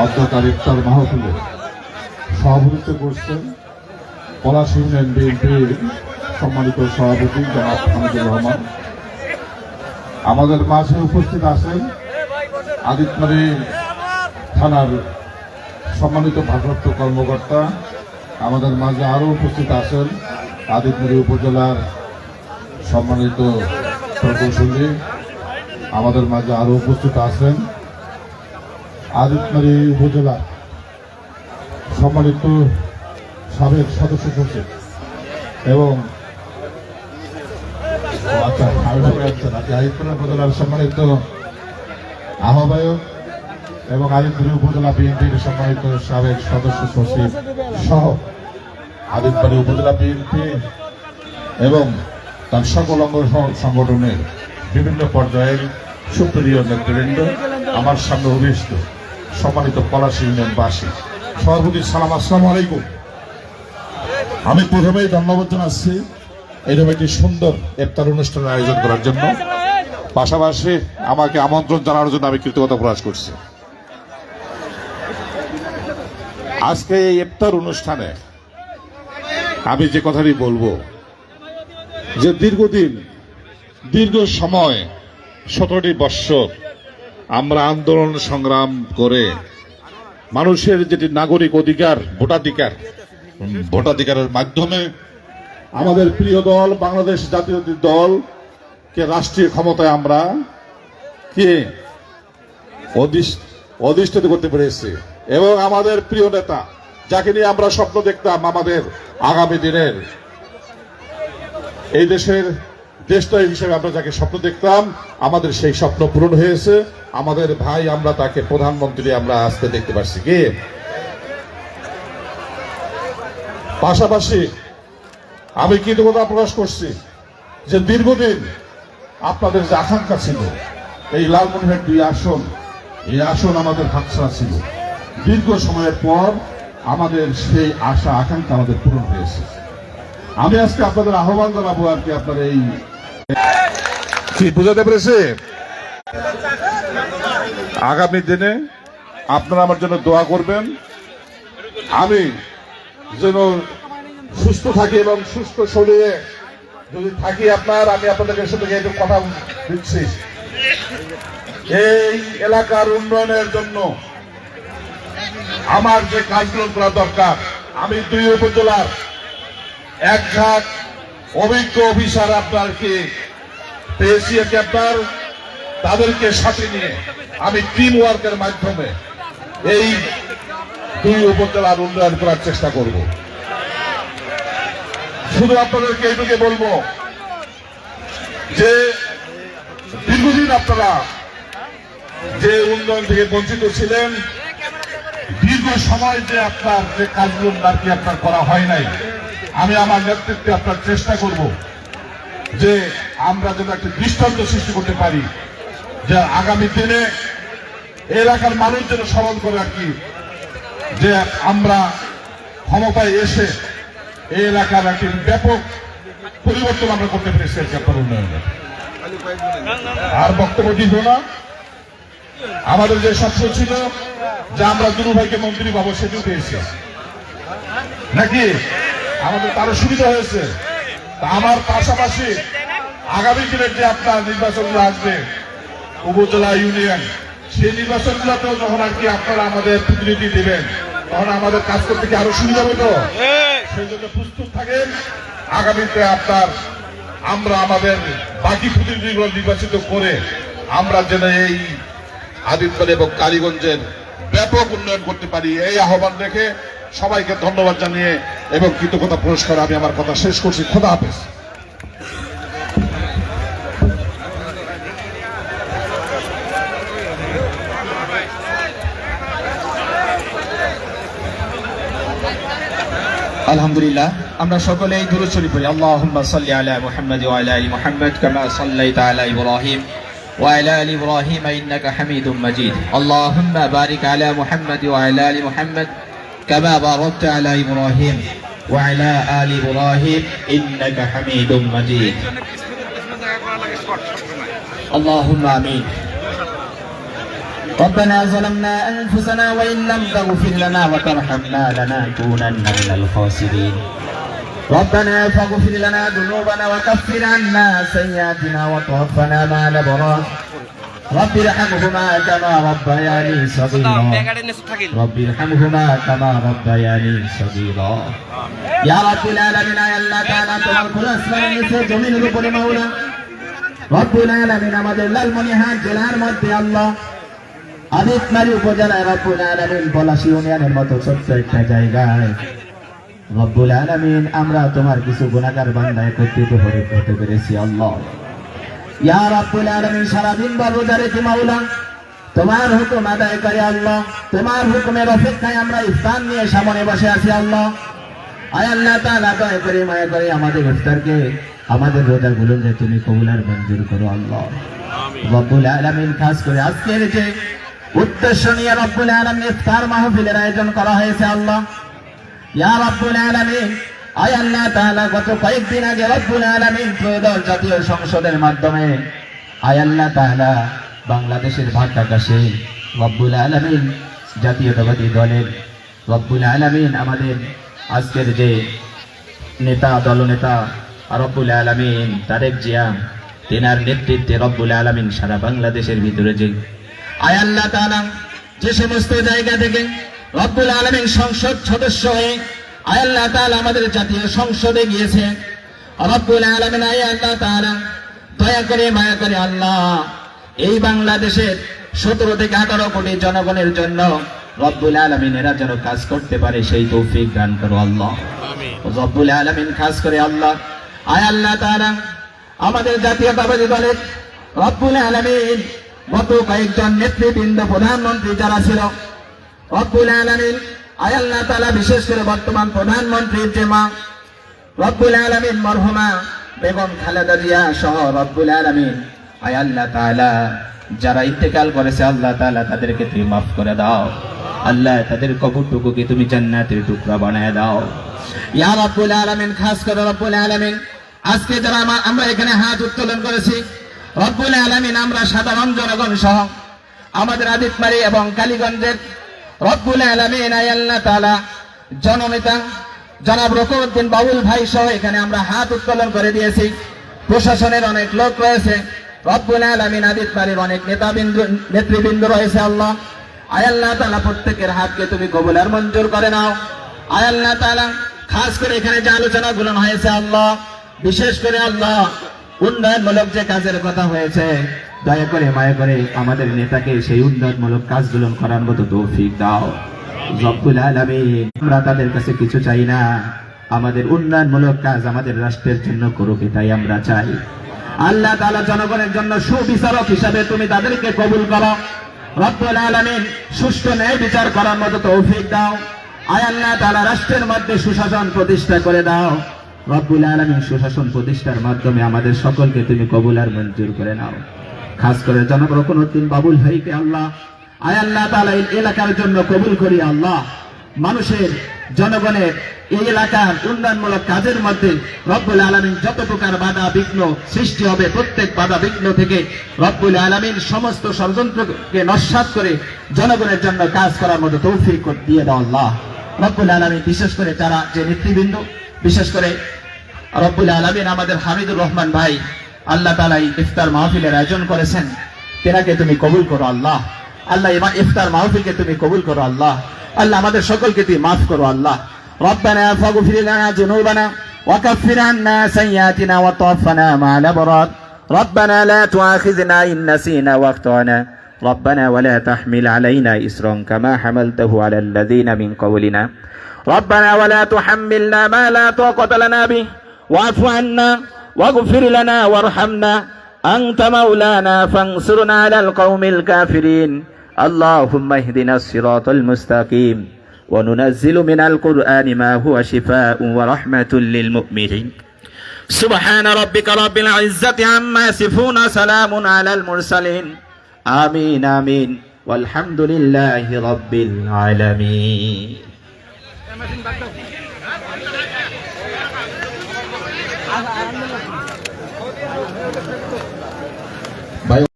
অধ্যকার ইফতার মাহফিলে সভাপতিত্ব করছেন পলাশ ইউনিয়ন বিএনপির সম্মানিত সভাপতি জনাব হামিদুর রহমান। আমাদের মাঝে উপস্থিত আছেন আদিতমারি থানার সম্মানিত ভারপ্রাপ্ত কর্মকর্তা। আমাদের মাঝে আরও উপস্থিত আছেন আদিতমারি উপজেলার সম্মানিত প্রকৌশলী। আমাদের মাঝে আরও উপস্থিত আছেন আদিতমারি উপজেলার সম্মানিত সাবেক সদস্য সচিব এবং আদিতপুর উপজেলার সম্মানিত আহ্বায়ক এবং আদিতপুর উপজেলা বিএনপির সম্মানিত সাবেক সদস্য সচিব সহ আদিতপুর উপজেলা বিএনপি এবং তার সকল অঙ্গ সংগঠনের বিভিন্ন পর্যায়ের সুপ্রিয় নেতৃবৃন্দ, আমার সামনে অভিষ্ট সম্মানিত পলাশ ইউনিয়নবাসী, সভাপতি সালাম, আসসালামু আলাইকুম। আমি প্রথমেই ধন্যবাদ জানাচ্ছি এইরকম একটি সুন্দর ইফতার অনুষ্ঠানের আয়োজন করার জন্য, পাশাপাশি আমাকে আমন্ত্রণ জানানোর জন্য আমি কৃতজ্ঞতা প্রকাশ করছি। আজকে এই ইফতার অনুষ্ঠানে আমি যে কথাটি বলবো যে দীর্ঘ সময় 17টি বৎসর আমরা আন্দোলন সংগ্রাম করে মানুষের যেটি নাগরিক অধিকার ভোটাধিকারের মাধ্যমে আমাদের প্রিয় দল বাংলাদেশ জাতীয় দলকে রাষ্ট্রীয় ক্ষমতায় আমরা কে অধিষ্ঠিত করতে পেরেছি এবং আমাদের প্রিয় নেতা যাকে নিয়ে আমরা স্বপ্ন দেখতাম আমাদের আগামী দিনের এই দেশের দেশটাই হিসেবে আমরা যাকে স্বপ্ন দেখতাম, আমাদের সেই স্বপ্ন পূরণ হয়েছে। আমাদের ভাই, আমরা তাকে প্রধানমন্ত্রী আমরা আজকে দেখতে পাচ্ছি। কি পাশাপাশি আমি কৃতজ্ঞতা প্রকাশ করছি যে দীর্ঘদিন আপনাদের যে আকাঙ্ক্ষা ছিল এই লালমনিরহাট 2 আসন, এই আসন আমাদের হাতছাড়া ছিল। দীর্ঘ সময়ের পর আমাদের সেই আশা আকাঙ্ক্ষা আমাদের পূরণ হয়েছে। আমি আজকে আপনাদের আহ্বান জানাবো আর কি, আপনার এই বুঝাতে পেরেছে, আগামী দিনে আপনারা আমার জন্য দোয়া করবেন, আমি যেন সুস্থ থাকি এবং সুস্থ শরীরে যদি থাকি আমি আপনাদের সাথে একটু কথা দিচ্ছি। এই এলাকার উন্নয়নের জন্য আমার যে কাজগুলো করা দরকার, আমি 2 উপজেলার 1 লাখ অভিজ্ঞ অফিসার আপনারকে পেয়েছি, আপনার তাদেরকে সাথে নিয়ে আমি টিম ওয়ার্কের মাধ্যমে এই 2 উপজেলার উন্নয়ন করার চেষ্টা করব। শুধু আপনাদেরকে এইটুকু বলবো যে দীর্ঘদিন আপনারা যে উন্নয়ন থেকে বঞ্চিত ছিলেন, দীর্ঘ সময় যে আপনার যে কাজগুলো আপনার করা হয় নাই, আমি আমার নেতৃত্বে আপনার চেষ্টা করব যে আমরা যেন একটা দৃষ্টান্ত সৃষ্টি করতে পারি, যে আগামী দিনে এলাকার মানুষ যেন স্মরণ করে আর কি, যে আমরা ক্ষমতায় এসে এই এলাকার একটি ব্যাপক পরিবর্তন আমরা করতে পেরেছি আপনার উন্নয়নে। আর বক্তব্য দিব না, আমাদের যে স্বপ্ন ছিল যে আমরা দুরু ভাইকে মন্ত্রী পাবো, সেটিও পেয়েছি নাকি, আমাদের তারও সুবিধা হয়েছে। আমার পাশাপাশি আগামী দিনের যে আপনার নির্বাচনগুলো আসবে উপজেলা ইউনিয়ন, সেই নির্বাচনগুলোতেও যখন আর কি আপনারা আমাদের প্রতিনিধি দিবেন, তখন আমাদের কাজ করতে কি আরো সুবিধা হবে। তো সেই জন্য প্রস্তুত থাকেন। আগামীতে আমরা আমাদের বাকি প্রতিনিধিগুলো নির্বাচিত করে আমরা যেন এই আদিতপুর এবং কালীগঞ্জের ব্যাপক উন্নয়ন করতে পারি, এই আহ্বান রেখে সবাইকে ধন্যবাদ জানিয়ে এবং কৃতজ্ঞতা পুরস্কার আমি আমার কথা শেষ করছি। খোদা হাফেজ। আলহামদুলিল্লাহ, আমরা সকলেই দুরূদ শরীফ পড়ি। আল্লাহুম্মা সাল্লি আলা মুহাম্মাদ ওয়া আলা আলি মুহাম্মাদ কামা সাল্লাইতা আলা ইব্রাহিম ওয়া আলা আলি ইব্রাহিম ইন্নাকা হামিদুম মাজিদ। আল্লাহুম্মা বারিক আলা মুহাম্মাদ ওয়া আলা আলি মুহাম্মাদ কামা বারাকতা আলা ইব্রাহিম ওয়া আলা আলি ইব্রাহিম ইন্নাকা হামিদুম মাজিদ। আল্লাহুম্মা আমিন। ربنا ظلمنا أنفسنا وإن لم تغفر لنا وترحمنا لنكونن من الخاسرين ربنا فاغفر لنا ذنوبنا وكفر عنا سيئاتنا وتوفنا مع الأبرار رب ارحمهما كما ربياني صغيرا رب ارحمهما كما ربياني صغيرا يا رب العالمين يا الله تعالى তোমার কোন আসমানের নিচে জমিনের উপরে মাওলা রব্বুল আলামিন আমাদের লালমনিরহাট জেলার মধ্যে আল্লাহ আদিতমারি উপজেলায় রব্বুল আলামিন পলাশী ইউনিয়নের মতো ছোট্ট একটা জায়গায় রব্বুল আলামিন আমরা তোমার কিছু গুনাহগার বান্দা একত্রিত হতে পেরেছি আল্লাহ ইয়া রব্বুল আলামিন সারাদিন রোজা রেখে মাওলা তোমার হুকুম আদায় করে আল্লাহ তোমার হুকুমের অপেক্ষায় আমরা ইফতার নিয়ে সামনে বসে আছি আল্লাহ আয় আল্লাহ তাআলা দয়া করে মায়া করে আমাদের ইফতারকে আমাদের রোজাগুলো যে তুমি কবুল আর মঞ্জুর করো আল্লাহ রব্বুল আলামিন খাস করে আজকের যে উদ্দেশ্য নিয়ে রব্বুল আলামিন ইফতার মাহফিলের আয়োজন করা হয়েছে আল্লাহ ইয়া রব্বুল আলামিন আয় আল্লাহ তাআলা গত কয়েকদিন আগে রব্বুল আলামিন ত্রয়োদশ জাতীয় সংসদের মাধ্যমে আয় আল্লাহ তাআলা বাংলাদেশের ভাগ আকাশে রব্বুল আলামিন জাতীয়তাবাদী দলের রব্বুল আলামিন আমাদের আজকের যে নেতা দলনেতা রব্বুল আলামিন তারেক জিয়া তেনার নেতৃত্বে রব্বুল আলামিন সারা বাংলাদেশের ভিতরে যে আয় আল্লাহ তাআলা যে সমস্ত জায়গা থেকে রব্বুল আলামিন সংসদ সদস্য হয়ে আয় আল্লাহ তাআলা আমাদের জাতীয় সংসদে গিয়েছে রব্বুল আলামিন আয় আল্লাহ তাআলা দয়া করে মায়া করে আল্লাহ এই বাংলাদেশের 17 থেকে 18 কোটি জনগণের জন্য রব্বুল আলামিন এরা যেন কাজ করতে পারে সেই তৌফিক দান করো আল্লাহ আমিন রব্বুল আলামিন খাস করে আল্লাহ আয় আল্লাহ তাআলা আমাদের জাতীয়তাবাদী দলের রব্বুল আলামিন গত কয়েকজন নেতৃবৃন্দ প্রধানমন্ত্রী যারা ছিল রব্বুল আলামিন আয় আল্লাহ তাআলা বিশেষ করে বর্তমান প্রধানমন্ত্রীর যে মা রব্বুল আলামিন মরহুমা বেগম খালেদা জিয়া সহ রব্বুল আলামিন আয় আল্লাহ তাআলা যারা ইন্তেকাল করেছে আল্লাহ তাআলা তাদেরকে তুমি মাফ করে দাও আল্লাহ তাদের কবরটুকুকে তুমি জান্নাতের টুকরা বানায় দাও ইয়া রব্বুল আলামিন খাস করে রব্বুল আলামিন আজকে যারা আমরা এখানে হাত উত্তোলন করেছি রব্বুল আলামিন আমরা সাধারণ জনগণ সহ আমাদের আদিতমারি এবং কালীগঞ্জের রব্বুল আলামিন আয় আল্লাহ তাআলা জননেতা জনাব রকমউদ্দিন বাউল ভাই সহ এখানে আমরা হাত উত্তোলন করে দিয়েছি প্রশাসনের অনেক লোক রয়েছে রব্বুল আলামিন আদিতমারির অনেক নেতৃবৃন্দ রয়েছে আল্লাহ আয় আল্লাহ তাআলা প্রত্যেকের হাতকে তুমি কবুল আর মঞ্জুর করে নাও আয় আল্লাহ তাআলা খাস করে এখানে যে আলোচনাগুলো হয়েছে আল্লাহ বিশেষ করে আল্লাহ উন্নয়নমূলক যে কাজের কথা হয়েছে দয়া করে মায়া করে আমাদের নেতাকে সেই উন্নয়নমূলক কাজগুলো করার মতো তৌফিক দাও রব্বুল আলামিন আমরা তাদের কাছে কিছু চাই না আমাদের উন্নয়নমূলক কাজ আমাদের রাষ্ট্রের জন্য করুক এটাই আমরা চাই আল্লাহ তাআলা জনগণের জন্য সুবিচারক হিসাবে তুমি তাদেরকে কবুল করো রব্বুল আলামিন সুষ্ঠু ন্যায় বিচার করার মতো তৌফিক দাও আয় আল্লাহ তাআলা রাষ্ট্রের মধ্যে সুশাসন প্রতিষ্ঠা করে দাও রব্বুল আলামিন সুশাসন প্রতিষ্ঠার মাধ্যমে আমাদের সকলকে তুমি কবুল আর মঞ্জুর করে নাও খাস করে জনাব রকমউদ্দিন বাবুল ভাইকে আল্লাহ আয় আল্লাহ তাআলা এই এলাকার জন্য কবুল করি আল্লাহ মানুষের জনগণের এই এলাকার উন্নয়নমূলক কাজের মধ্যে রব্বুল আলামিন যত প্রকার বাধা বিঘ্ন সৃষ্টি হবে প্রত্যেক বাধা বিঘ্ন থেকে রব্বুল আলামিন সমস্ত ষড়যন্ত্রকে নস্যাৎ করে জনগণের জন্য কাজ করার মতো তৌফিক দিয়ে দাও আল্লাহ রব্বুল আলামিন বিশেষ করে যারা যে নেতৃবৃন্দ বিশেষ করে রব্বুল আলামিন আমাদের হামিদুর রহমান ভাই আল্লাহ তাআলা ইফতার মাহফিলের আয়োজন করেছেন তেনাকে তুমি কবুল করো আল্লাহ আল্লাহ ইফতার মাহফিলকে তুমি কবুল করো আল্লাহ আল্লাহ আমাদের সকলকে তুমি মাফ করো আল্লাহ রব্বানা ফাগফির লানা যুনুবানা ওয়াকাফির আন্না সাইয়্যাতিনা ওয়া তাওফানা মা'আল আবরার রব্বানা লা তুআখিযনা ইন নাসিনা ওয়া আখতানা ربنا ولا تحمل علينا إصرا كما حملته على الذين من قبلنا ربنا ولا تحملنا ما لا طاقة لنا به واعف عنا واغفر لنا وارحمنا أنت مولانا فانصرنا على القوم الكافرين اللهم اهدنا الصراط المستقيم وننزل من القرآن ما هو شفاء ورحمة للمؤمنين سبحان ربك رب العزة عما يصفون سلام على المرسلين آمين آمين والحمد لله رب العالمين